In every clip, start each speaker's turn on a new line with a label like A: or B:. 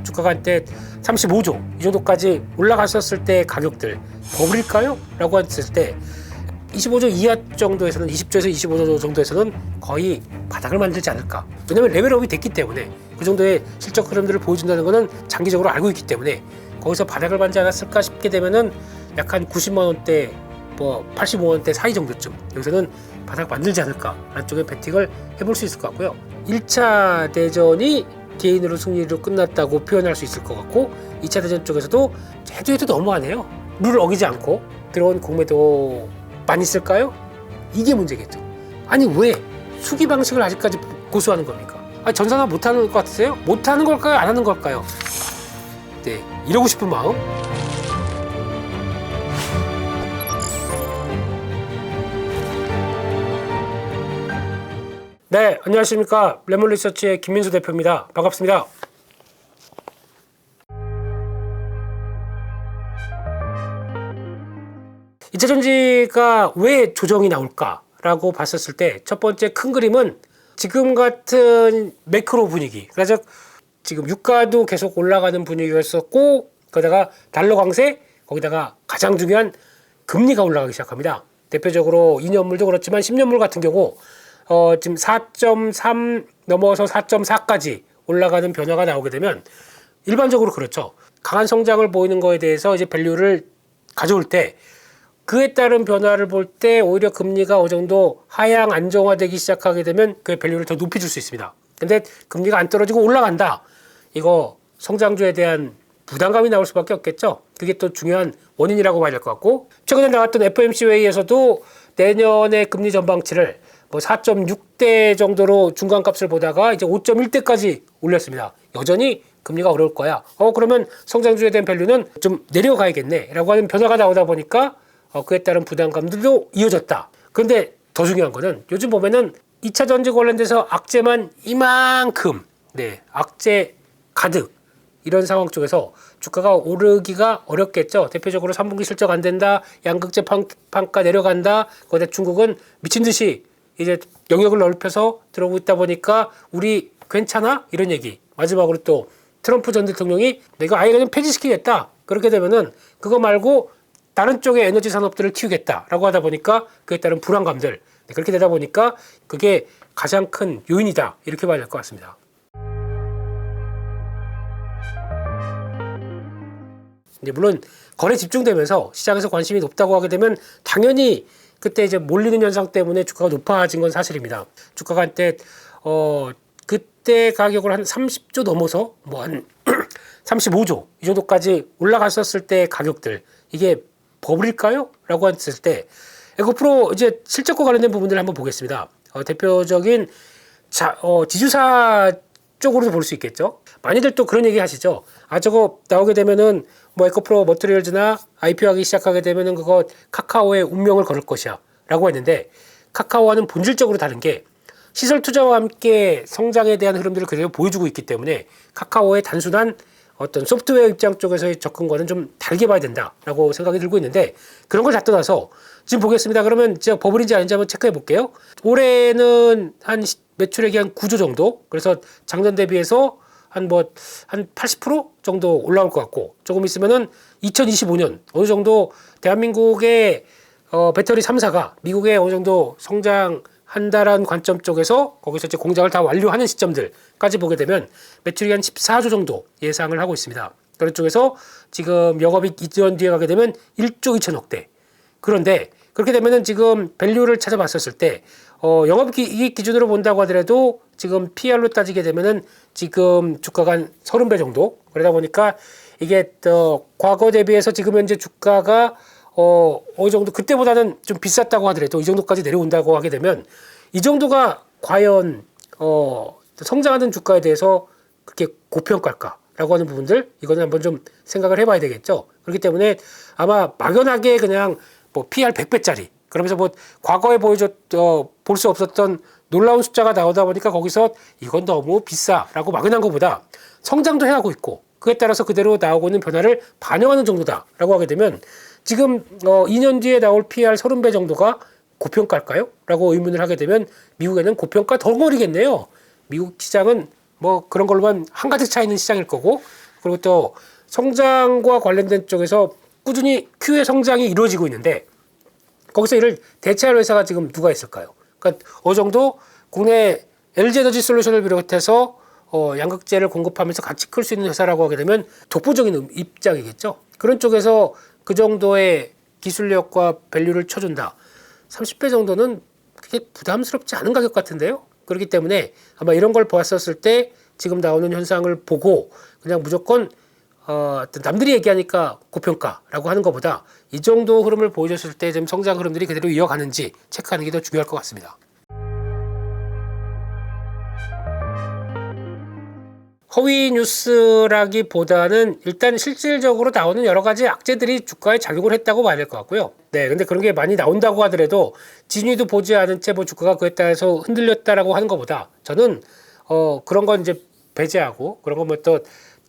A: 주가가 한때 35조 이 정도까지 올라갔었을 때 가격들 버블일까요? 라고 했을 때 25조 이하 정도에서는 20조에서 25조 정도에서는 거의 바닥을 만들지 않을까. 왜냐하면 레벨업이 됐기 때문에 그 정도의 실적 흐름들을 보여준다는 것은 장기적으로 알고 있기 때문에 거기서 바닥을 만지 않았을까 싶게 되면은 약간 90만 원대 뭐 85만 원대 사이 정도쯤 여기서는 바닥 만들지 않을까 라는 쪽에 베팅을 해볼 수 있을 것 같고요. 1차 대전이 개인으로 승리로 끝났다고 표현할 수 있을 것 같고 2차 대전 쪽에서도 해도 너무하네요. 룰을 어기지 않고 들어온 공매도만 있을까요? 이게 문제겠죠. 아니 왜 수기 방식을 아직까지 고수하는 겁니까? 아니, 전산화 못하는 것 같으세요? 못하는 걸까요? 안 하는 걸까요? 네, 이러고 싶은 마음. 네, 안녕하십니까. 레몬리서치의 김민수 대표입니다. 반갑습니다. 이차 전지가 왜 조정이 나올까라고 봤었을 때 첫 번째 큰 그림은 지금 같은 매크로 분위기, 그러니까 지금 유가도 계속 올라가는 분위기였었고 거기다가 달러 강세, 거기다가 가장 중요한 금리가 올라가기 시작합니다. 대표적으로 2년물도 그렇지만 10년물 같은 경우 지금 4.3 넘어서 4.4까지 올라가는 변화가 나오게 되면 일반적으로 그렇죠. 강한 성장을 보이는 거에 대해서 이제 밸류를 가져올 때 그에 따른 변화를 볼 때 오히려 금리가 어느 정도 하향 안정화되기 시작하게 되면 그 밸류를 더 높이 줄 수 있습니다. 근데 금리가 안 떨어지고 올라간다. 이거 성장주에 대한 부담감이 나올 수밖에 없겠죠. 그게 또 중요한 원인이라고 봐야 될 것 같고 최근에 나왔던 FOMC 회의에서도 내년의 금리 전망치를 뭐 4.6대 정도로 중간값을 보다가 이제 5.1대까지 올렸습니다. 여전히 금리가 어려울 거야. 그러면 성장주에 대한 밸류는 좀 내려가야겠네 라고 하는 변화가 나오다 보니까 그에 따른 부담감들도 이어졌다. 그런데 더 중요한 거는 요즘 보면은 2차 전지 관련돼서 악재만 이만큼 악재 가득 이런 상황 쪽에서 주가가 오르기가 어렵겠죠. 대표적으로 3분기 실적 안 된다. 양극재 판가 내려간다. 거기다 중국은 미친 듯이 이제 영역을 넓혀서 들어오고 있다 보니까 우리 괜찮아? 이런 얘기. 마지막으로 또 트럼프 전 대통령이 내가 아예 그냥 폐지시키겠다. 그렇게 되면은 그거 말고 다른 쪽의 에너지 산업들을 키우겠다라고 하다 보니까 그에 따른 불안감들. 그렇게 되다 보니까 그게 가장 큰 요인이다. 이렇게 봐야 될 것 같습니다. 이제 물론 거래 집중되면서 시장에서 관심이 높다고 하게 되면 당연히 그때 이제 몰리는 현상 때문에 주가가 높아진 건 사실입니다. 주가가 한때 그때 가격을 한 30조 넘어서 뭐 한 35조 이 정도까지 올라갔었을 때 가격들 이게 버블일까요? 라고 했을 때 에코프로 이제 실적과 관련된 부분들을 한번 보겠습니다. 대표적인 지주사 쪽으로도 볼 수 있겠죠. 많이들 또 그런 얘기 하시죠. 저거 나오게 되면은 뭐 에코프로 머티리얼즈나 IPO하기 시작하게 되면은 그거 카카오의 운명을 걸을 것이야 라고 했는데 카카오와는 본질적으로 다른 게 시설 투자와 함께 성장에 대한 흐름들을 그대로 보여주고 있기 때문에 카카오의 단순한 어떤 소프트웨어 입장 쪽에서의 접근과는 좀 다르게 봐야 된다라고 생각이 들고 있는데 그런 걸 다 떠나서 지금 보겠습니다. 그러면 진짜 버블인지 아닌지 한번 체크해 볼게요. 올해는 한 매출액이 한 9조 정도, 그래서 작년 대비해서 한 80% 정도 올라올 것 같고 조금 있으면은 2025년 어느 정도 대한민국의 배터리 3사가 미국에 어느 정도 성장한다라는 관점 쪽에서 거기서 이제 공장을 다 완료하는 시점들까지 보게 되면 매출이 한 14조 정도 예상을 하고 있습니다. 그런 쪽에서 지금 영업이익 2년 뒤에 가게 되면 1조 2천억 대. 그런데 그렇게 되면은 지금 밸류를 찾아봤었을 때 영업이익 기준으로 본다고 하더라도 지금 PR로 따지게 되면은 지금 주가가 한 30배 정도. 그러다 보니까 이게 과거 대비해서 지금 현재 주가가 어느 정도 그때보다는 좀 비쌌다고 하더라도 이 정도까지 내려온다고 하게 되면 이 정도가 과연 성장하는 주가에 대해서 그렇게 고평가일까라고 하는 부분들 이거는 한번 좀 생각을 해봐야 되겠죠. 그렇기 때문에 아마 막연하게 그냥 뭐 PR 100배짜리 그러면서 뭐 과거에 볼 수 없었던 놀라운 숫자가 나오다 보니까 거기서 이건 너무 비싸라고 막연한 것보다 성장도 해가고 있고 그에 따라서 그대로 나오고 있는 변화를 반영하는 정도다라고 하게 되면 지금 2년 뒤에 나올 PR 30배 정도가 고평가일까요? 라고 의문을 하게 되면 미국에는 고평가 덩어리겠네요. 미국 시장은 뭐 그런 걸로만 한가득 차 있는 시장일 거고 그리고 또 성장과 관련된 쪽에서 꾸준히 Q의 성장이 이루어지고 있는데 거기서 이를 대체할 회사가 지금 누가 있을까요? 그러니까 어느 정도 국내 LG에너지 솔루션을 비롯해서 양극재를 공급하면서 같이 클 수 있는 회사라고 하게 되면 독보적인 입장이겠죠. 그런 쪽에서 그 정도의 기술력과 밸류를 쳐준다. 30배 정도는 그게 부담스럽지 않은 가격 같은데요. 그렇기 때문에 아마 이런 걸 보았었을 때 지금 나오는 현상을 보고 그냥 무조건 남들이 얘기하니까 고평가라고 하는 것보다 이 정도 흐름을 보여줬을 때 좀 성장 흐름들이 그대로 이어가는지 체크하는 게 더 중요할 것 같습니다. 허위 뉴스라기보다는 일단 실질적으로 나오는 여러 가지 악재들이 주가에 작용을 했다고 봐야 될 것 같고요. 네, 근데 그런 게 많이 나온다고 하더라도 진위도 보지 않은 채 뭐 주가가 그에 따라서 흔들렸다라고 하는 것보다 저는 그런 건 이제 배제하고 그런 건 뭐 또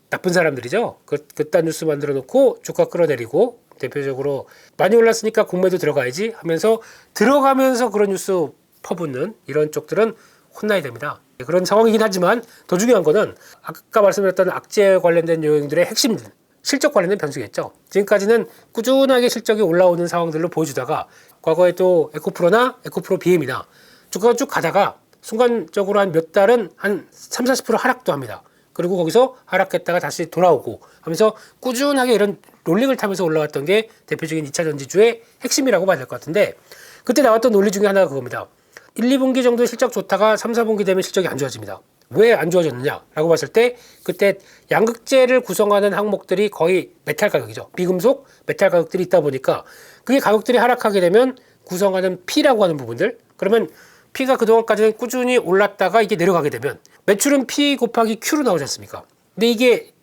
A: 나쁜 사람들이죠. 그딴 뉴스 만들어 놓고 주가 끌어내리고 대표적으로 많이 올랐으니까 공매도 들어가야지 하면서 들어가면서 그런 뉴스 퍼붓는 이런 쪽들은 혼나야 됩니다. 그런 상황이긴 하지만 더 중요한 거는 아까 말씀드렸던 악재 관련된 요인들의 핵심 실적 관련된 변수겠죠. 지금까지는 꾸준하게 실적이 올라오는 상황들로 보여주다가 과거에도 에코프로나 에코프로 BM이나 주가가 쭉 가다가 순간적으로 한 몇 달은 한 3, 40% 하락도 합니다. 그리고 거기서 하락했다가 다시 돌아오고 하면서 꾸준하게 이런 롤링을 타면서 올라갔던 게 대표적인 2차 전지주의 핵심이라고 봐야 될 것 같은데 그때 나왔던 논리 중에 하나가 그겁니다. 1, 2분기 정도 실적 좋다가 3, 4분기 되면 실적이 안 좋아집니다. 왜 안 좋아졌느냐라고 봤을 때 그때 양극재를 구성하는 항목들이 거의 메탈 가격이죠. 비금속, 메탈 가격들이 있다 보니까 그게 가격들이 하락하게 되면 구성하는 P라고 하는 부분들 그러면 P가 그동안까지는 꾸준히 올랐다가 이게 내려가게 되면 매출은 P 곱하기 Q로 나오지 않습니까? 근데 이게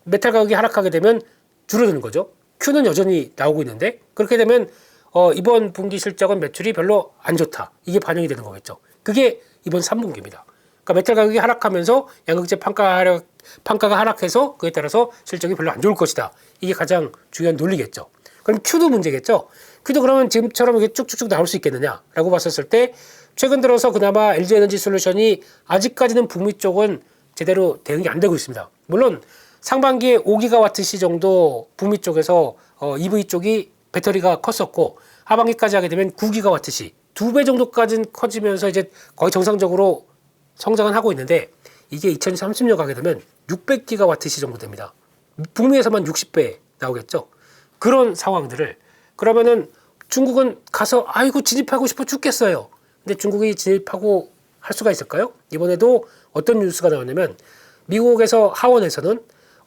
A: 메탈 가격이 하락하게 되면 줄어드는 거죠. Q는 여전히 나오고 있는데 그렇게 되면 이번 분기 실적은 매출이 별로 안 좋다. 이게 반영이 되는 거겠죠. 그게 이번 3분기입니다. 그러니까 메탈 가격이 하락하면서 양극재 판가가 하락해서 그에 따라서 실적이 별로 안 좋을 것이다. 이게 가장 중요한 논리겠죠. 그럼 Q도 문제겠죠. Q도 그러면 지금처럼 이게 쭉쭉쭉 나올 수 있겠느냐라고 봤었을 때 최근 들어서 그나마 LG에너지 솔루션이 아직까지는 북미 쪽은 제대로 대응이 안 되고 있습니다. 물론 상반기에 5기가와트시 정도 북미 쪽에서 EV 쪽이 배터리가 컸었고 하반기까지 하게 되면 9기가와트시 2배 정도까지는 커지면서 이제 거의 정상적으로 성장은 하고 있는데 이게 2030년 가게 되면 600기가와트시 정도 됩니다. 북미에서만 60배 나오겠죠. 그런 상황들을 그러면은 중국은 가서 아이고 진입하고 싶어 죽겠어요. 근데 중국이 진입하고 할 수가 있을까요? 이번에도 어떤 뉴스가 나왔냐면 미국에서 하원에서는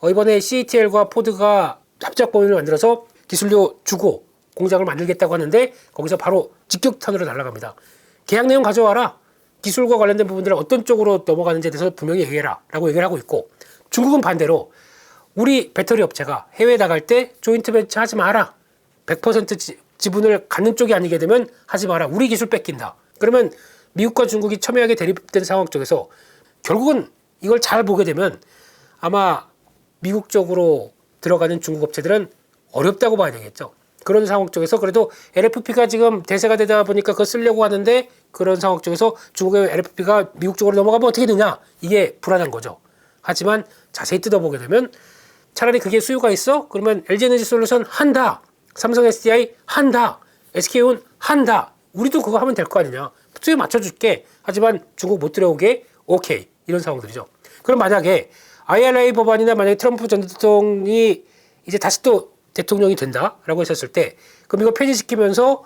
A: 이번에 CATL과 포드가 합작법인을 만들어서 기술료 주고 공장을 만들겠다고 하는데 거기서 바로 직격탄으로 날아갑니다. 계약 내용 가져와라. 기술과 관련된 부분들을 어떤 쪽으로 넘어가는지에 대해서 분명히 얘기해라 라고 얘기를 하고 있고 중국은 반대로 우리 배터리 업체가 해외에 나갈 때 조인트 벤처 하지 마라. 100% 지분을 갖는 쪽이 아니게 되면 하지 마라. 우리 기술 뺏긴다. 그러면 미국과 중국이 첨예하게 대립된 상황 쪽에서 결국은 이걸 잘 보게 되면 아마 미국 쪽으로 들어가는 중국 업체들은 어렵다고 봐야 되겠죠. 그런 상황 쪽에서 그래도 LFP가 지금 대세가 되다 보니까 그거 쓰려고 하는데 그런 상황 쪽에서 중국의 LFP가 미국 쪽으로 넘어가면 어떻게 되냐. 이게 불안한 거죠. 하지만 자세히 뜯어보게 되면 차라리 그게 수요가 있어? 그러면 LG에너지 솔루션 한다. 삼성 SDI 한다. SK온 한다. 우리도 그거 하면 될 거 아니냐. 수요 맞춰줄게. 하지만 중국 못 들어오게 오케이. 이런 상황들이죠. 그럼 만약에 IRA 법안이나 만약에 트럼프 전 대통령이 이제 다시 또 대통령이 된다라고 했었을 때 그럼 이거 폐지시키면서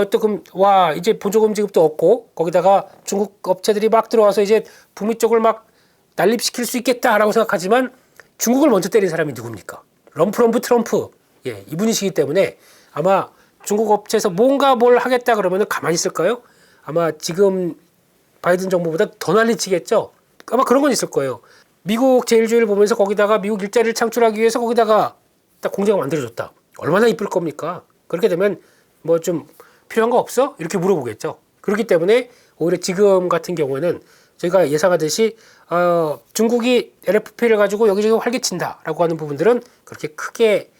A: 또 그럼 와 이제 보조금 지급도 없고 거기다가 중국 업체들이 막 들어와서 이제 북미 쪽을 막 난립시킬 수 있겠다라고 생각하지만 중국을 먼저 때린 사람이 누굽니까? 럼프 트럼프 이분이시기 때문에 아마 중국 업체에서 뭔가 뭘 하겠다 그러면 가만히 있을까요? 아마 지금 바이든 정부보다 더 난리치겠죠. 아마 그런 건 있을 거예요. 미국 제일주의를 보면서 거기다가 미국 일자리를 창출하기 위해서 거기다가 딱 공장을 만들어줬다. 얼마나 이쁠 겁니까? 그렇게 되면 뭐 좀 필요한 거 없어? 이렇게 물어보겠죠. 그렇기 때문에 오히려 지금 같은 경우에는 저희가 예상하듯이 중국이 LFP를 가지고 여기저기 활개친다라고 하는 부분들은 그렇게 크게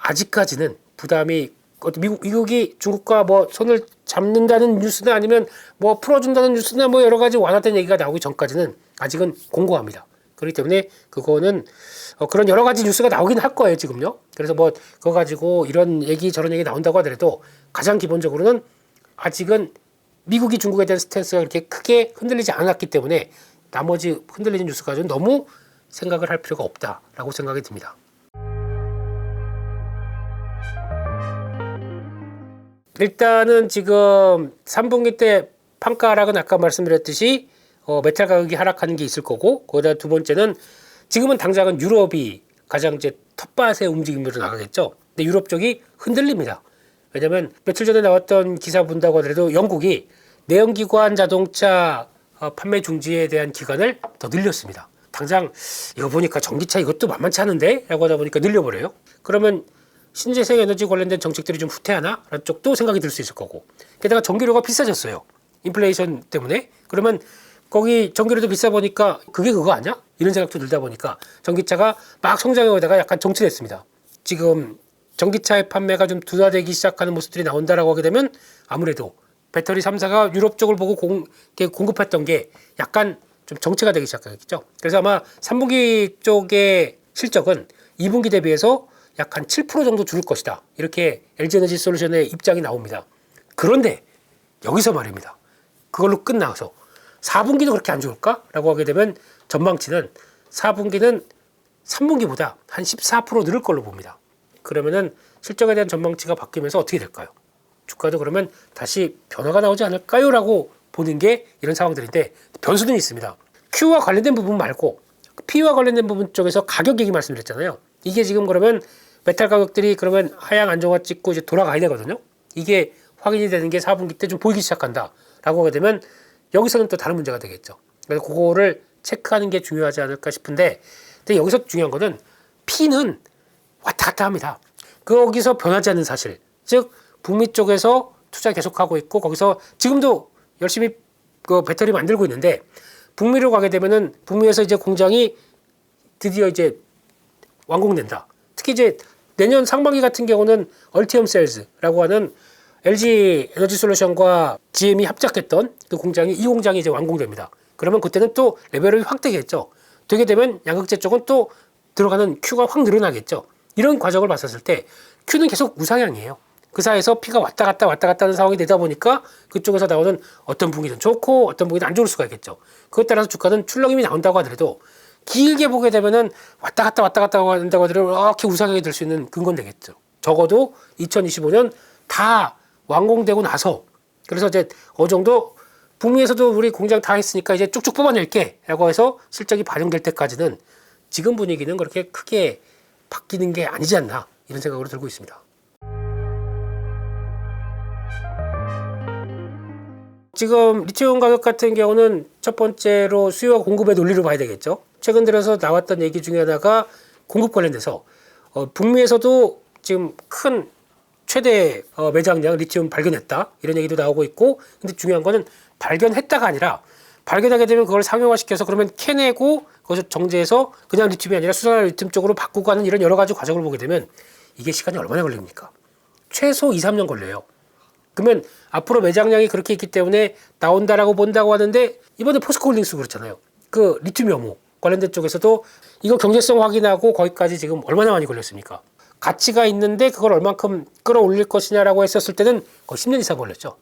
A: 아직까지는 부담이 미국이 중국과 뭐 손을 잡는다는 뉴스나 아니면 뭐 풀어준다는 뉴스나 뭐 여러 가지 완화된 얘기가 나오기 전까지는 아직은 공고합니다. 그렇기 때문에 그거는 그런 여러 가지 뉴스가 나오긴 할 거예요, 지금요. 그래서 뭐 그거 가지고 이런 얘기 저런 얘기 나온다고 하더라도 가장 기본적으로는 아직은 미국이 중국에 대한 스탠스가 그렇게 크게 흔들리지 않았기 때문에 나머지 흔들리는 뉴스 가지고 너무 생각을 할 필요가 없다라고 생각이 듭니다. 일단은 지금 3분기 때 판가 하락은 아까 말씀드렸듯이 메탈 가격이 하락하는 게 있을 거고, 거기다 두 번째는 지금은 당장은 유럽이 가장 이제 텃밭의 움직임으로 나가겠죠. 근데 유럽 쪽이 흔들립니다. 왜냐면 며칠 전에 나왔던 기사 본다고 하더라도 영국이 내연기관 자동차 판매 중지에 대한 기간을 더 늘렸습니다. 당장 이거 보니까 전기차 이것도 만만치 않은데? 라고 하다 보니까 늘려버려요. 그러면 신재생 에너지 관련된 정책들이 좀 후퇴하나? 라는 쪽도 생각이 들 수 있을 거고. 게다가 전기료가 비싸졌어요. 인플레이션 때문에. 그러면 거기 전기료도 비싸 보니까 그게 그거 아니야? 이런 생각도 들다 보니까 전기차가 막 성장해 오다가 약간 정체됐습니다. 지금 전기차의 판매가 좀 둔화되기 시작하는 모습들이 나온다라고 하게 되면 아무래도 배터리 3사가 유럽 쪽을 보고 공급했던 게 약간 좀 정체가 되기 시작하겠죠. 그래서 아마 3분기 쪽의 실적은 2분기 대비해서 약 한 7% 정도 줄을 것이다. 이렇게 LG에너지 솔루션의 입장이 나옵니다. 그런데 여기서 말입니다. 그걸로 끝나서 4분기도 그렇게 안 좋을까? 라고 하게 되면 전망치는 4분기는 3분기보다 한 14% 늘을 걸로 봅니다. 그러면은 실적에 대한 전망치가 바뀌면서 어떻게 될까요? 주가도 그러면 다시 변화가 나오지 않을까요? 라고 보는 게 이런 상황들인데 변수는 있습니다. Q와 관련된 부분 말고 P와 관련된 부분 쪽에서 가격 얘기 말씀드렸잖아요. 이게 지금 그러면 메탈 가격들이 그러면 하향 안정화 찍고 이제 돌아가야 되거든요. 이게 확인이 되는 게 4분기 때 좀 보이기 시작한다 라고 하게 되면 여기서는 또 다른 문제가 되겠죠. 그래서 그거를 체크하는 게 중요하지 않을까 싶은데, 근데 여기서 중요한 거는 P는 왔다 갔다 합니다. 거기서 변하지 않는 사실, 즉 북미 쪽에서 투자 계속하고 있고 거기서 지금도 열심히 그 배터리 만들고 있는데, 북미로 가게 되면은 북미에서 이제 공장이 드디어 이제 완공된다. 특히 이제 내년 상반기 같은 경우는 얼티엄 셀즈라고 하는 LG 에너지 솔루션과 GM이 합작했던 그 공장이, 이 공장이 이제 완공됩니다. 그러면 그때는 또 레벨이 확 되겠죠. 되게 되면 양극재 쪽은 또 들어가는 Q가 확 늘어나겠죠. 이런 과정을 봤었을 때 Q는 계속 우상향이에요. 그 사이에서 P가 왔다 갔다 하는 상황이 되다 보니까 그쪽에서 나오는 어떤 분기는 좋고 어떤 분기는 안 좋을 수가 있겠죠. 그것 따라서 주가는 출렁임이 나온다고 하더라도 길게 보게 되면은 왔다 갔다 한다고 하더라도 이렇게 우상향이 될 수 있는 근거는 되겠죠. 적어도 2025년 다 완공되고 나서, 그래서 이제 어느 정도 북미에서도 우리 공장 다 했으니까 이제 쭉쭉 뽑아낼게 라고 해서 실적이 반영될 때까지는 지금 분위기는 그렇게 크게 바뀌는 게 아니지 않나, 이런 생각으로 들고 있습니다. 지금 리튬 가격 같은 경우는 첫 번째로 수요와 공급의 논리로 봐야 되겠죠. 최근 들어서 나왔던 얘기 중에 하나가 공급 관련돼서 북미에서도 지금 큰 최대 매장량 리튬 발견했다, 이런 얘기도 나오고 있고, 근데 중요한 거는 발견했다가 아니라 발견하게 되면 그걸 상용화시켜서 그러면 캐내고 거기서 정제해서 그냥 리튬이 아니라 수산화 리튬 쪽으로 바꾸고 하는 이런 여러 가지 과정을 보게 되면 이게 시간이 얼마나 걸립니까? 최소 2, 3년 걸려요. 그러면 앞으로 매장량이 그렇게 있기 때문에 나온다라고 본다고 하는데, 이번에 포스코홀딩스 그렇잖아요. 그 리튬 염호 관련된 쪽에서도 이거 경제성 확인하고 거기까지 지금 얼마나 많이 걸렸습니까? 가치가 있는데 그걸 얼만큼 끌어올릴 것이냐라고 했었을 때는 거의 10년 이상 걸렸죠.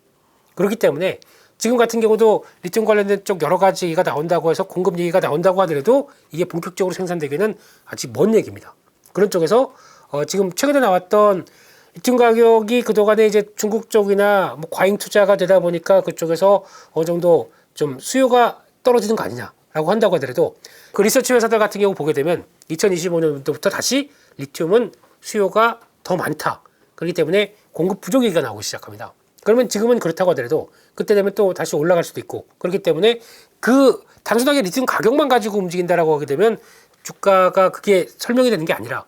A: 그렇기 때문에 지금 같은 경우도 리튬 관련된 쪽 여러 가지가 나온다고 해서 공급 얘기가 나온다고 하더라도 이게 본격적으로 생산되기는 아직 먼 얘기입니다. 그런 쪽에서 지금 최근에 나왔던 리튬 가격이 그동안에 이제 중국 쪽이나 뭐 과잉 투자가 되다 보니까 그쪽에서 어느 정도 좀 수요가 떨어지는 거 아니냐라고 한다고 하더라도, 그 리서치 회사들 같은 경우 보게 되면 2025년부터 다시 리튬은 수요가 더 많다. 그렇기 때문에 공급 부족 얘기가 나오기 시작합니다. 그러면 지금은 그렇다고 하더라도 그때 되면 또 다시 올라갈 수도 있고, 그렇기 때문에 그 단순하게 리튬 가격만 가지고 움직인다라고 하게 되면 주가가 그게 설명이 되는 게 아니라,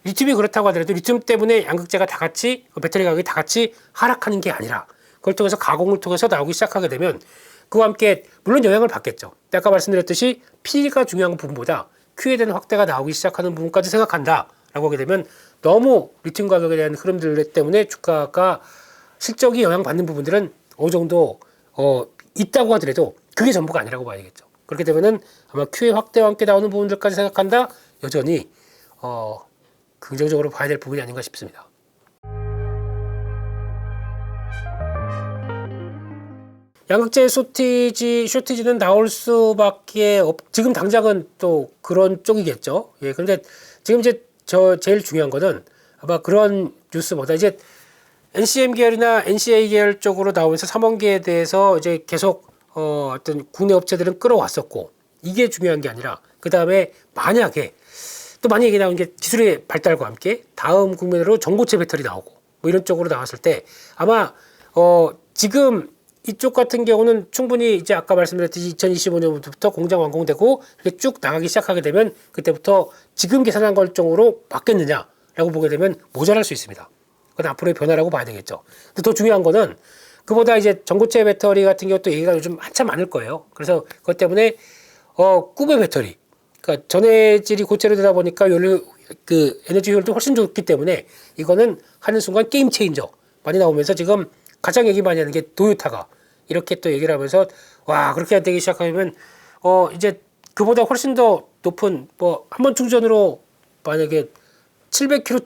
A: 리튬이 그렇다고 하더라도 리튬 때문에 양극재가 다 같이, 배터리 가격이 다 같이 하락하는 게 아니라 그걸 통해서 가공을 통해서 나오기 시작하게 되면 그와 함께 물론 영향을 받겠죠. 아까 말씀드렸듯이 P가 중요한 부분보다 Q에 대한 확대가 나오기 시작하는 부분까지 생각한다라고 하게 되면 너무 리튬 가격에 대한 흐름들 때문에 주가가 실적이 영향받는 부분들은 어느 정도 있다고 하더라도 그게 전부가 아니라고 봐야겠죠. 그렇게 되면은 아마 QA 확대와 함께 나오는 부분들까지 생각한다 여전히 긍정적으로 봐야 될 부분이 아닌가 싶습니다. 양극재 쇼티지는 나올 수밖에 지금 당장은 또 그런 쪽이겠죠. 예, 그런데 지금 이제 제일 중요한 거는 아마 그런 뉴스보다 이제 NCM 계열이나 NCA 계열 쪽으로 나오면서 3원기에 대해서 이제 계속 어떤 국내 업체들은 끌어왔었고 이게 중요한 게 아니라 그 다음에 만약에 또 많이 얘기 나오는 게 기술의 발달과 함께 다음 국면으로 전고체 배터리 나오고 뭐 이런 쪽으로 나왔을 때 아마 지금 이쪽 같은 경우는 충분히 이제 아까 말씀드렸듯이 2025년부터 공장 완공되고 이렇게 쭉 나가기 시작하게 되면 그때부터 지금 계산한 걸 정도로 맞겠느냐라고 보게 되면 모자랄 수 있습니다. 그건 앞으로의 변화라고 봐야 되겠죠. 근데 더 중요한 거는 그보다 이제 전고체 배터리 같은 경우 또 얘기가 요즘 한참 많을 거예요. 그래서 그것 때문에 꾸베 배터리, 그러니까 전해질이 고체로 되다 보니까 그 에너지 효율도 훨씬 좋기 때문에 이거는 하는 순간 게임 체인저 많이 나오면서 지금 가장 얘기 많이 하는 게 도요타가 이렇게 또 얘기를 하면서 와 그렇게 되기 시작하면 이제 그보다 훨씬 더 높은 뭐 한 번 충전으로 만약에 700km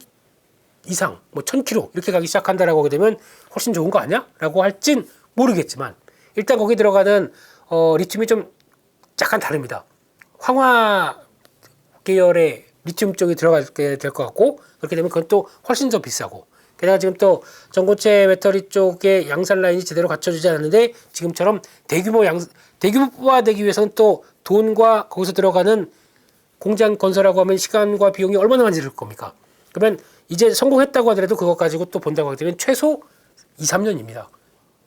A: 이상 뭐 1000km 이렇게 가기 시작한다라고 하게 되면 훨씬 좋은 거 아니야? 라고 할진 모르겠지만 일단 거기 들어가는 리튬이 좀 약간 다릅니다. 황화 계열의 리튬 쪽이 들어가게 될 것 같고 그렇게 되면 그건 또 훨씬 더 비싸고 게다가 지금 또 전고체 배터리 쪽에 양산 라인이 제대로 갖춰지지 않았는데 지금처럼 대규모화되기 위해서는 또 돈과 거기서 들어가는 공장 건설하고 하면 시간과 비용이 얼마나 많이 들 겁니까? 그러면 이제 성공했다고 하더라도 그것 가지고 또 본다고 하게 되면 최소 2, 3년입니다.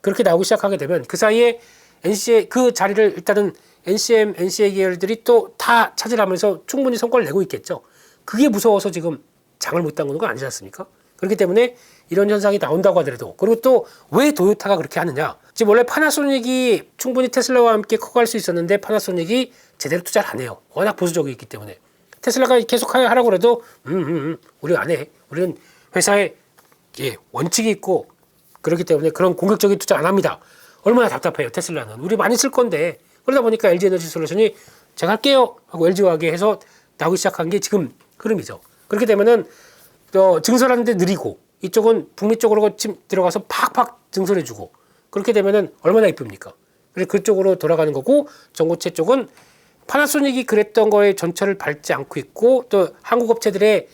A: 그렇게 나오기 시작하게 되면 그 사이에 NCA 그 자리를 일단은 NCM, NCA 계열들이 또 다 차지하면서 충분히 성과를 내고 있겠죠. 그게 무서워서 지금 장을 못 담그는 건 아니지 않습니까? 그렇기 때문에 이런 현상이 나온다고 하더라도 그리고 또 왜 도요타가 그렇게 하느냐 지금 원래 파나소닉이 충분히 테슬라와 함께 커갈 수 있었는데 파나소닉이 제대로 투자를 안 해요. 워낙 보수적이기 때문에 테슬라가 계속 하라고 해도 우리 안 해. 우리는 회사에 원칙이 있고 그렇기 때문에 그런 공격적인 투자 안 합니다. 얼마나 답답해요. 테슬라는 우리 많이 쓸 건데 그러다 보니까 LG에너지 솔루션이 제가 할게요 하고 LG화학에 해서 나오기 시작한 게 지금 흐름이죠. 그렇게 되면은 증설하는데 느리고 이쪽은 북미 쪽으로 들어가서 팍팍 증설해주고 그렇게 되면은 얼마나 이쁩니까? 그래서 그쪽으로 돌아가는 거고 전고체 쪽은 파나소닉이 그랬던 거에 전철을 밟지 않고 있고 또 한국 업체들의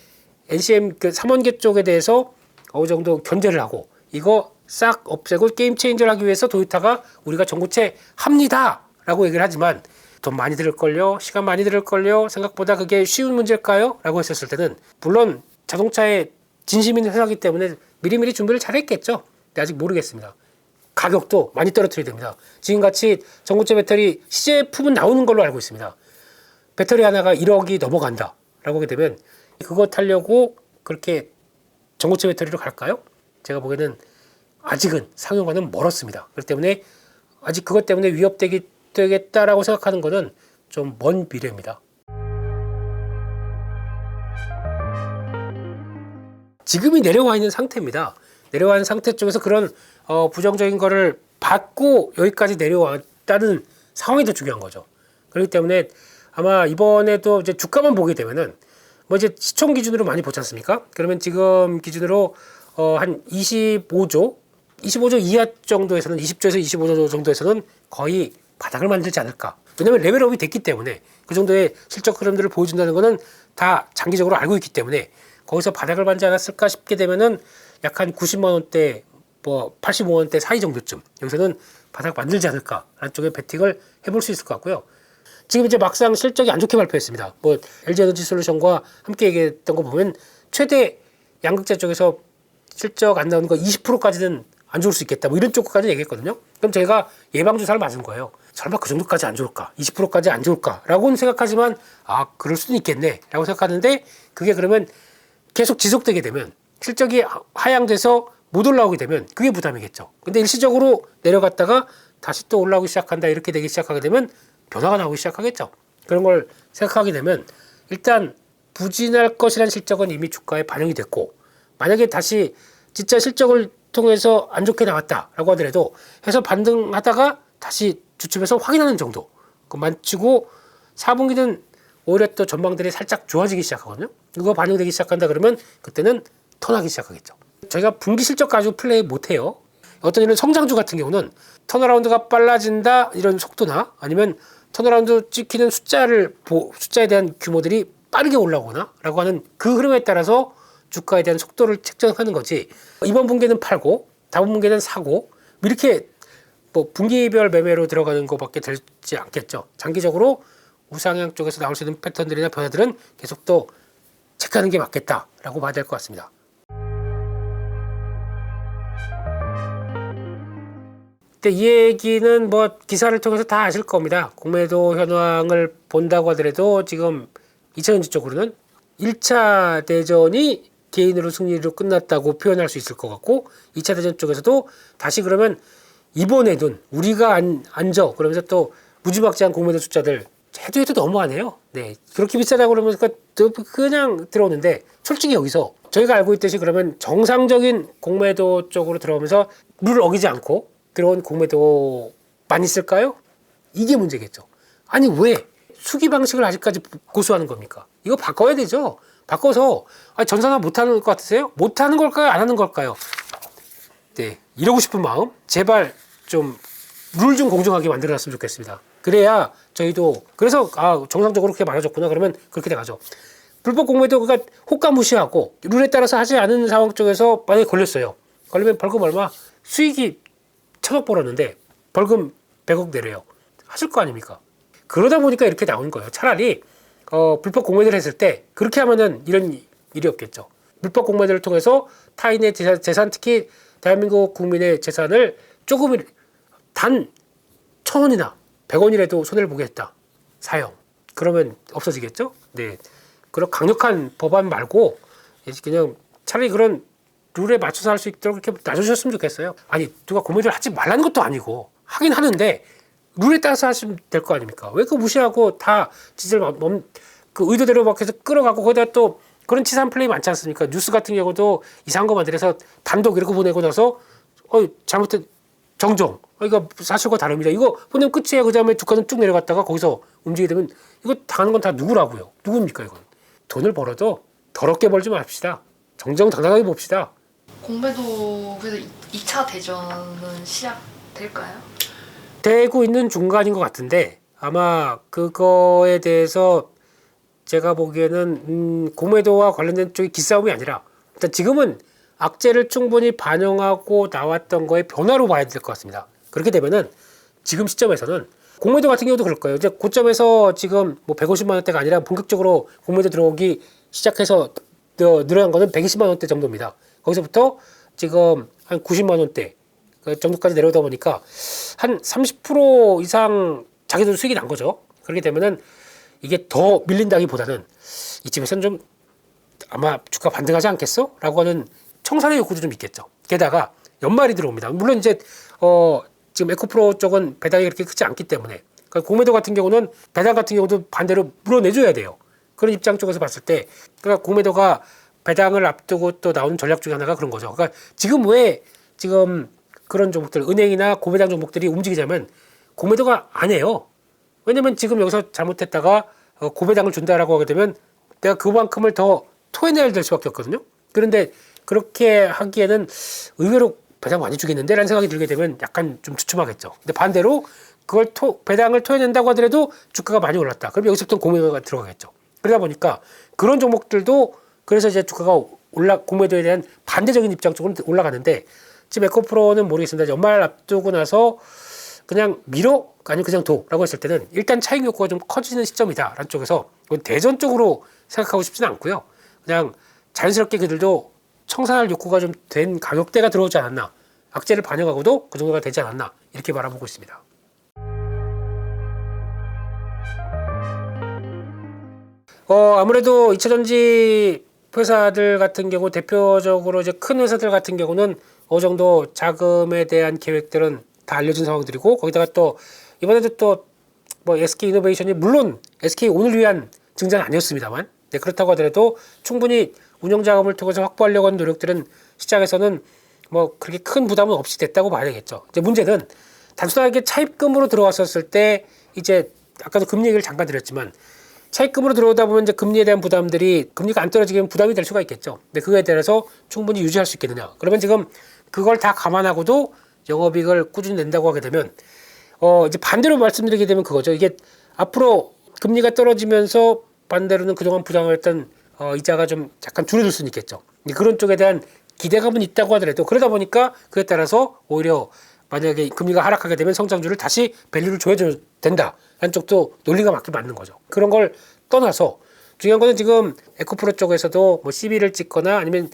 A: NCM 그 3원계 쪽에 대해서 어느 정도 견제를 하고 이거 싹 없애고 게임 체인저를 하기 위해서 도요타가 우리가 전고체 합니다 라고 얘기를 하지만 돈 많이 들을걸요 시간 많이 들을걸요 생각보다 그게 쉬운 문제일까요? 라고 했었을 때는 물론 자동차에 진심 있는 회사이기 때문에 미리미리 준비를 잘했겠죠. 근데 아직 모르겠습니다. 가격도 많이 떨어뜨려야 됩니다. 지금같이 전고체 배터리 시제품은 나오는 걸로 알고 있습니다. 배터리 하나가 1억이 넘어간다 라고 하게 되면 그거 타려고 그렇게 전고체 배터리로 갈까요? 제가 보기에는 아직은 상용화는 멀었습니다. 그렇기 때문에 아직 그것 때문에 위협되겠다라고 생각하는 것은 좀 먼 미래입니다. 지금이 내려와 있는 상태입니다. 내려와 있는 상태 쪽에서 그런 부정적인 거를 받고 여기까지 내려왔다는 상황이 더 중요한 거죠. 그렇기 때문에 아마 이번에도 이제 주가만 보게 되면은 뭐 이제 시총 기준으로 많이 보지 않습니까? 그러면 지금 기준으로 한 25조 이하 정도에서는 20조에서 25조 정도에서는 거의 바닥을 만들지 않을까. 왜냐하면 레벨업이 됐기 때문에 그 정도의 실적 흐름들을 보여준다는 것은 다 장기적으로 알고 있기 때문에 거기서 바닥을 만지 않았을까 싶게 되면은 약 한 90만 원대, 뭐 85만 원대 사이 정도쯤 여기서는 바닥 만들지 않을까라는 쪽에 베팅을 해볼 수 있을 것 같고요. 지금 이제 막상 실적이 안 좋게 발표했습니다. 뭐 LG에너지 솔루션과 함께 얘기했던 거 보면 최대 양극재 쪽에서 실적 안 나오는 거 20%까지는 안 좋을 수 있겠다. 뭐 이런 쪽까지 얘기했거든요. 그럼 제가 예방주사를 맞은 거예요. 설마 그 정도까지 안 좋을까? 20%까지 안 좋을까?라고는 생각하지만 그럴 수도 있겠네.라고 생각하는데 그게 그러면 계속 지속되게 되면 실적이 하향돼서 못 올라오게 되면 그게 부담이겠죠. 근데 일시적으로 내려갔다가 다시 또 올라오기 시작한다 이렇게 되기 시작하게 되면 변화가 나오기 시작하겠죠. 그런 걸 생각하게 되면 일단 부진할 것이라는 실적은 이미 주가에 반영이 됐고 만약에 다시 진짜 실적을 통해서 안 좋게 나왔다라고 하더라도 해서 반등하다가 다시 주춤해서 확인하는 정도 그만치고 4분기는 오히려 또 전망들이 살짝 좋아지기 시작하거든요. 이거 반영되기 시작한다 그러면 그때는 턴하기 시작하겠죠. 저희가 분기 실적 가지고 플레이 못해요. 어떤 이런 성장주 같은 경우는 턴어라운드가 빨라진다 이런 속도나 아니면 턴어라운드 찍히는 숫자에 대한 규모들이 빠르게 올라오거나 라고 하는 그 흐름에 따라서 주가에 대한 속도를 책정하는 거지. 이번 분기는 팔고 다음 분기는 사고 이렇게 뭐 분기별 매매로 들어가는 것밖에 되지 않겠죠. 장기적으로 우상향 쪽에서 나올 수 있는 패턴들이나 변화들은 계속 또 체크하는 게 맞겠다라고 봐야 될 것 같습니다. 근데 이 얘기는 뭐 기사를 통해서 다 아실 겁니다. 공매도 현황을 본다고 하더라도 지금 2차전지 쪽으로는 1차 대전이 개인으로 승리로 끝났다고 표현할 수 있을 것 같고 2차 대전 쪽에서도 다시 그러면 이번에는 우리가 앉아 그러면서 또 무지막지한 공매도 숫자들 해도 너무하네요. 네, 그렇게 비싸다고 그러면 그냥 들어오는데 솔직히 여기서 저희가 알고 있듯이 그러면 정상적인 공매도 쪽으로 들어오면서 룰을 어기지 않고 들어온 공매도만 있을까요? 이게 문제겠죠. 아니 왜 수기 방식을 아직까지 고수하는 겁니까? 이거 바꿔야 되죠. 바꿔서 전산화 못하는 것 같으세요? 못하는 걸까요? 안 하는 걸까요? 네, 이러고 싶은 마음 제발 좀 룰 좀 공정하게 만들어놨으면 좋겠습니다. 그래야 저희도 그래서 정상적으로 그렇게 말아줬구나 그러면 그렇게 돼가죠. 불법 공매도 그러니까 호가 무시하고 룰에 따라서 하지 않은 상황 쪽에서 만약에 걸렸어요. 걸리면 벌금 얼마? 수익이 1,000억 벌었는데 벌금 100억 내려요. 하실 거 아닙니까? 그러다 보니까 이렇게 나오는 거예요. 차라리 불법 공매도를 했을 때 그렇게 하면은 이런 일이 없겠죠. 불법 공매도를 통해서 타인의 재산 특히 대한민국 국민의 재산을 조금 단 1,000원이나 100원이라도 손해를 보게 했다. 사형. 그러면 없어지겠죠? 네. 그런 강력한 법안 말고 그냥 차라리 그런 룰에 맞춰서 할 수 있도록 이렇게 놔주셨으면 좋겠어요. 아니 누가 공매도를 하지 말라는 것도 아니고 하긴 하는데 룰에 따라서 하시면 될 거 아닙니까? 왜 그거 무시하고 다 짓을 그 의도대로 막 해서 끌어가고 거기다 또 그런 치사한 플레이 많지 않습니까? 뉴스 같은 경우도 이상한 거 만들어서 단독 이렇게 보내고 나서 잘못된 정정 이거 사실과 다릅니다. 이거 보내면 끝이에요. 그 다음에 주가는 쭉 내려갔다가 거기서 움직이게 되면 이거 당하는 건 다 누구라고요? 누굽니까 이건? 돈을 벌어도 더럽게 벌지 맙시다. 정정당당하게 봅시다.
B: 공매도 그래서 2차 대전은 시작될까요?
A: 되고 있는 중간인 것 같은데 아마 그거에 대해서 제가 보기에는 공매도와 관련된 쪽이 기싸움이 아니라 일단 지금은 악재를 충분히 반영하고 나왔던 거의 변화로 봐야 될 것 같습니다. 그렇게 되면은 지금 시점에서는 공매도 같은 경우도 그럴 거예요. 이제 고점에서 지금 뭐 150만 원대가 아니라 본격적으로 공매도 들어오기 시작해서 늘어난 거는 120만 원대 정도입니다. 거기서부터 지금 한 90만 원대 정도까지 내려오다 보니까 한 30% 이상 자기들 수익이 난 거죠. 그렇게 되면은 이게 더 밀린다기보다는 이쯤에서는 좀 아마 주가 반등하지 않겠어? 라고 하는 청산의 욕구도 좀 있겠죠. 게다가 연말이 들어옵니다. 물론 이제 지금 에코프로 쪽은 배당이 그렇게 크지 않기 때문에 그러니까 공매도 같은 경우는 배당 같은 경우도 반대로 물어내줘야 돼요. 그런 입장 쪽에서 봤을 때 그러니까 공매도가 배당을 앞두고 또 나오는 전략 중에 하나가 그런 거죠. 그러니까 지금 왜 지금 그런 종목들 은행이나 고배당 종목들이 움직이자면 공매도가 안 해요. 왜냐면 지금 여기서 잘못했다가 고배당을 준다라고 하게 되면 내가 그만큼을 더 토해내야 될 수밖에 없거든요. 그런데 그렇게 하기에는 의외로 배당 많이 주겠는데 라는 생각이 들게 되면 약간 좀 주춤하겠죠. 근데 반대로 그걸 배당을 토해낸다고 하더라도 주가가 많이 올랐다. 그럼 여기서부터 공매도가 들어가겠죠. 그러다 보니까 그런 종목들도 그래서 이제 주가가 공매도에 대한 반대적인 입장 쪽으로 올라가는데 지금 에코프로는 모르겠습니다. 연말 앞두고 나서 그냥 밀어? 아니면 그냥 도라고 했을 때는 일단 차익 욕구가 좀 커지는 시점이다 라는 쪽에서 대전 쪽으로 생각하고 싶지는 않고요. 그냥 자연스럽게 그들도 청산할 욕구가 좀 된 가격대가 들어오지 않았나, 악재를 반영하고도 그 정도가 되지 않았나 이렇게 바라보고 있습니다. 아무래도 2차전지 회사들 같은 경우 대표적으로 이제 큰 회사들 같은 경우는 어느 정도 자금에 대한 계획들은 다 알려진 상황들이고 거기다가 또 이번에도 또 뭐 SK 이노베이션이 물론 SK 오늘 위한 증자는 아니었습니다만 네, 그렇다고 하더라도 충분히 운영 자금을 통해서 확보하려고 하는 노력들은 시장에서는 뭐 그렇게 큰 부담은 없이 됐다고 봐야 되겠죠. 이제 문제는 단순하게 차입금으로 들어왔었을 때 이제 아까도 금리 얘기를 잠깐 드렸지만 차입금으로 들어오다 보면 이제 금리에 대한 부담들이 금리가 안 떨어지게 부담이 될 수가 있겠죠. 근데 그거에 대해서 충분히 유지할 수 있겠느냐. 그러면 지금 그걸 다 감안하고도 영업이익을 꾸준히 낸다고 하게 되면 이제 반대로 말씀드리게 되면 그거죠. 이게 앞으로 금리가 떨어지면서 반대로는 그동안 부담을 했던 이자가 좀 약간 줄어들 수는 있겠죠. 그런 쪽에 대한 기대감은 있다고 하더라도 그러다 보니까 그에 따라서 오히려 만약에 금리가 하락하게 되면 성장주를 다시 밸류를 줘야 된다. 한쪽도 논리가 맞는 거죠. 그런 걸 떠나서 중요한 거는 지금 에코프로 쪽에서도 뭐 CB를 찍거나 아니면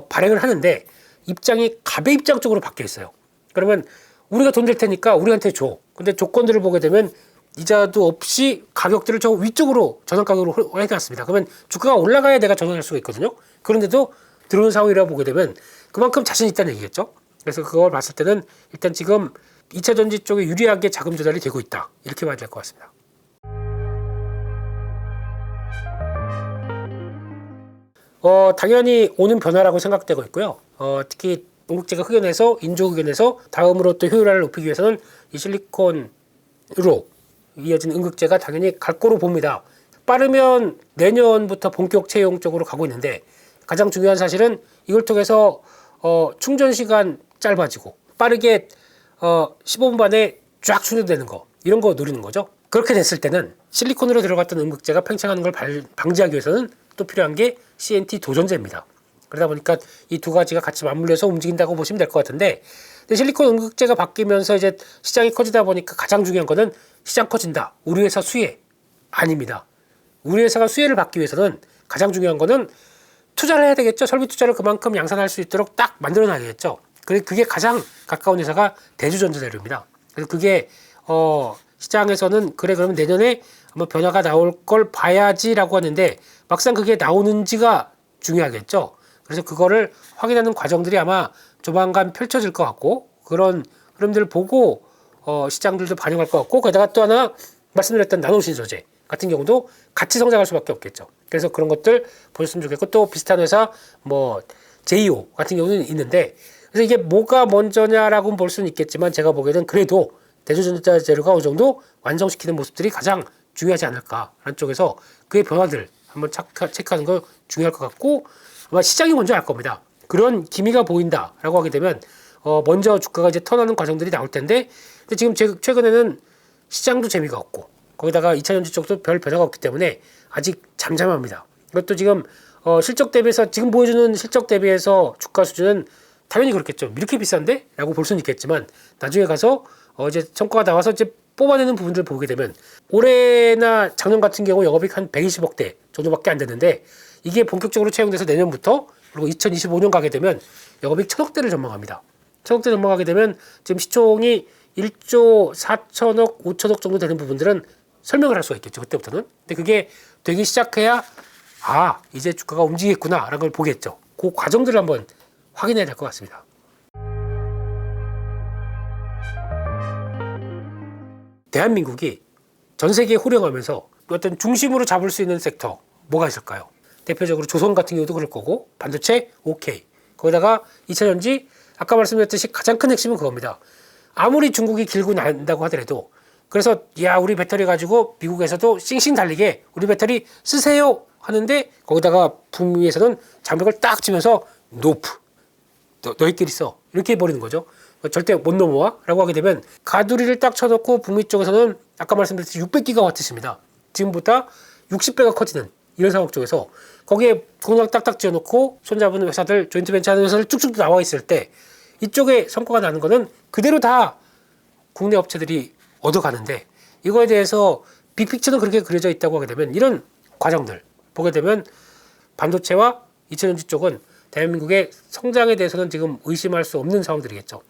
A: 발행을 하는데 입장이 갑의 입장 쪽으로 바뀌어 있어요. 그러면 우리가 돈 될 테니까 우리한테 줘. 근데 조건들을 보게 되면 이자도 없이 가격들을 저 위쪽으로 전환 가격으로 해놨습니다. 그러면 주가가 올라가야 내가 전환할 수가 있거든요. 그런데도 들어오는 상황이라고 보게 되면 그만큼 자신 있다는 얘기겠죠. 그래서 그걸 봤을 때는 일단 지금 2차 전지 쪽에 유리하게 자금 조달이 되고 있다. 이렇게 봐야 될 것 같습니다. 당연히 오는 변화라고 생각되고 있고요. 특히 농국재가 흑연해서 인조 흑연해서 다음으로 또 효율화를 높이기 위해서는 이 실리콘으로 이어진 음극재가 당연히 갈 거로 봅니다. 빠르면 내년부터 본격 채용 쪽으로 가고 있는데 가장 중요한 사실은 이걸 통해서 충전 시간 짧아지고 빠르게 15분 만에 쫙 충전되는 거 이런 거 노리는 거죠. 그렇게 됐을 때는 실리콘으로 들어갔던 음극재가 팽창하는 걸 방지하기 위해서는 또 필요한 게 CNT 도전제입니다. 그러다 보니까 이 두 가지가 같이 맞물려서 움직인다고 보시면 될 것 같은데 근데 실리콘 음극재가 바뀌면서 이제 시장이 커지다 보니까 가장 중요한 거는 시장 커진다. 우리 회사 수혜 아닙니다. 우리 회사가 수혜를 받기 위해서는 가장 중요한 거는 투자를 해야 되겠죠. 설비 투자를 그만큼 양산할 수 있도록 딱 만들어놔야겠죠. 그게 가장 가까운 회사가 대주전자재료입니다. 그래서 그게 시장에서는 그래 그러면 내년에 한번 변화가 나올 걸 봐야지라고 하는데 막상 그게 나오는지가 중요하겠죠. 그래서 그거를 확인하는 과정들이 아마 조만간 펼쳐질 것 같고 그런 흐름들을 보고 시장들도 반영할 것 같고 거기다가 또 하나 말씀드렸던 나노신소재 같은 경우도 같이 성장할 수밖에 없겠죠. 그래서 그런 것들 보셨으면 좋겠고 또 비슷한 회사 뭐 제이오 같은 경우는 있는데 그래서 이게 뭐가 먼저냐라고 볼 수는 있겠지만 제가 보기에는 그래도 대주전자 재료가 어느 정도 완성시키는 모습들이 가장 중요하지 않을까라는 쪽에서 그의 변화들 한번 체크하는 거 중요할 것 같고 아마 시장이 먼저 알 겁니다. 그런 기미가 보인다라고 하게 되면 먼저 주가가 이제 턴하는 과정들이 나올 텐데 근데 지금 최근에는 시장도 재미가 없고 거기다가 2차전지 쪽도 별 변화가 없기 때문에 아직 잠잠합니다. 이것도 지금 실적 대비해서 지금 보여주는 실적 대비해서 주가 수준은 당연히 그렇겠죠. 이렇게 비싼데? 라고 볼 수는 있겠지만 나중에 가서 이제 성과가 나와서 이제 뽑아내는 부분들을 보게 되면 올해나 작년 같은 경우 영업이익 한 120억대 정도밖에 안 됐는데 이게 본격적으로 채용돼서 내년부터 그리고 2025년 가게 되면 영업이익 1000억대를 전망합니다. 1000억대 전망하게 되면 지금 시총이 1조 4천억, 5천억 정도 되는 부분들은 설명을 할 수가 있겠죠. 그때부터는. 근데 그게 되기 시작해야 이제 주가가 움직이겠구나 라는 걸 보겠죠. 그 과정들을 한번 확인해야 될 것 같습니다. 대한민국이 전 세계에 호령하면서 어떤 중심으로 잡을 수 있는 섹터 뭐가 있을까요? 대표적으로 조선 같은 경우도 그럴 거고 반도체 오케이 거기다가 2차전지 아까 말씀드렸듯이 가장 큰 핵심은 그겁니다. 아무리 중국이 길고 난다고 하더라도 그래서 우리 배터리 가지고 미국에서도 싱싱 달리게 우리 배터리 쓰세요 하는데 거기다가 북미에서는 장벽을 딱 치면서 노프 너희끼리 써 이렇게 해버리는 거죠. 절대 못 넘어와 라고 하게 되면 가두리를 딱 쳐놓고 북미 쪽에서는 아까 말씀드렸듯이 600기가와트입니다. 지금보다 60배가 커지는 이런 상황 쪽에서 거기에 공장 딱딱 지어놓고 손잡은 회사들 조인트 벤처하는 회사들 쭉쭉 나와 있을 때 이쪽에 성과가 나는 거는 그대로 다 국내 업체들이 얻어가는데 이거에 대해서 빅픽처는 그렇게 그려져 있다고 하게 되면 이런 과정들 보게 되면 반도체와 2차전지 쪽은 대한민국의 성장에 대해서는 지금 의심할 수 없는 상황들이겠죠.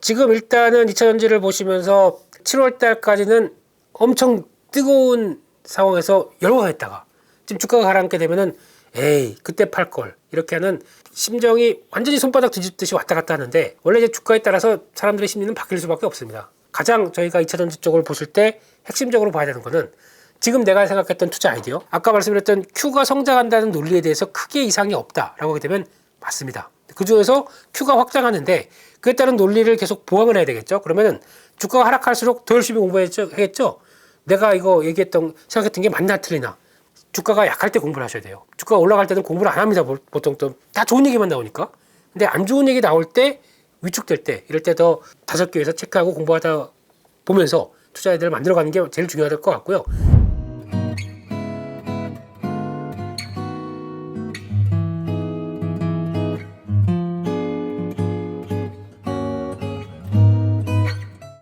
A: 지금 일단은 2차전지를 보시면서 7월 달까지는 엄청 뜨거운 상황에서 열광했다가 지금 주가가 가라앉게 되면은 그때 팔 걸 이렇게 하는 심정이 완전히 손바닥 뒤집듯이 왔다 갔다 하는데 원래 이제 주가에 따라서 사람들의 심리는 바뀔 수밖에 없습니다. 가장 저희가 2차전지 쪽을 보실 때 핵심적으로 봐야 되는 거는 지금 내가 생각했던 투자 아이디어 아까 말씀드렸던 Q가 성장한다는 논리에 대해서 크게 이상이 없다라고 하게 되면 맞습니다. 그 중에서 Q가 확장하는데 그에 따른 논리를 계속 보강을 해야 되겠죠. 그러면은 주가가 하락할수록 더 열심히 공부하겠죠. 내가 이거 생각했던 게 맞나 틀리나. 주가가 약할 때 공부를 하셔야 돼요. 주가가 올라갈 때는 공부를 안 합니다. 보통 또 다 좋은 얘기만 나오니까. 근데 안 좋은 얘기 나올 때 위축될 때 이럴 때 더 다섯 개에서 체크하고 공부하다 보면서 투자 아이디어를 만들어가는 게 제일 중요할 것 같고요.